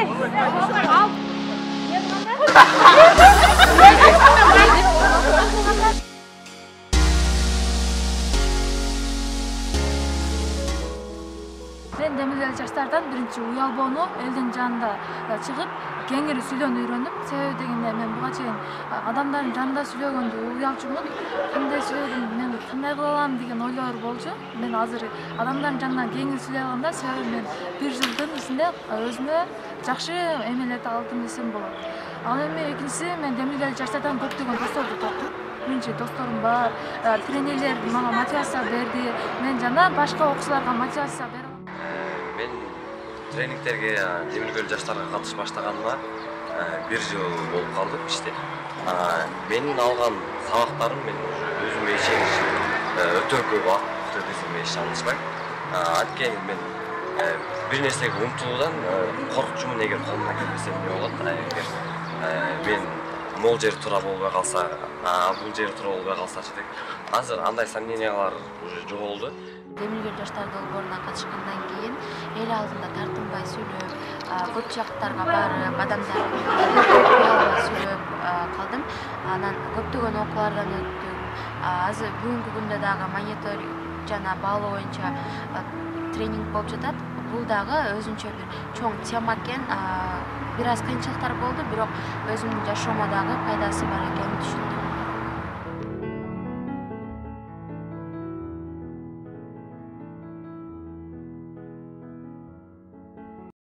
Ben Demирel жаштардан биринчи уялбоону элдин жанында чыгып, кеңири сүйлөөнү үйрөнүп, себеби дегенде мен буга чейин адамдардын жанында сүйлөгөндө уялчумун. Кандай сүйлөдүм, мен кандай кыла алам деген ойлор болчу. Мен азыр адамдардын жанынан кеңири сүйлөй алам да, себеби мен бир жылдын ичинде өзүмө жакшы эмелерди алдым десем болот. Ал эми экинчиси, мен Демирел жаштардан көптөгөн досторду таптым. Менчи досторум бар, тренерлер мага мотивация берди. Мен жана башка окуучуларга мотивация берем. Мен тренингтерге Демиркөл жаштарга катышып баштаганыма бир жыл болуп калды иште. Менин алган сабактарым мен өзүмө ишеныч өтө көп акты десем эч жаңылышпайм. Анткени мен бир нерсеге умтулуудан коркчумун, эгер колумдан келбесе эмне болот? Эгер мен могул жери туура болбой калса, бул жери туура болбой калсачы деп. Азыр андай сомнениялар уже жоголду. Демиркөл жаштар долбооруна катышкандан кийин эл алдында тартынбай сүйлөп, көп жактарга барып, адамдар сүйлөп калдым. Анан көптөгөн окуулардан өттүм. Азыр бүгүнкү күндө дагы мониторинг жана баалоо боюнча тренинг болуп жатат. Бул дагы өзүнчө бир чоң тема экен. Бир аз кыйынчылыктар болду, бирок өзүмдүн жашоомо дагы пайдасы бар экенин түшүндүм.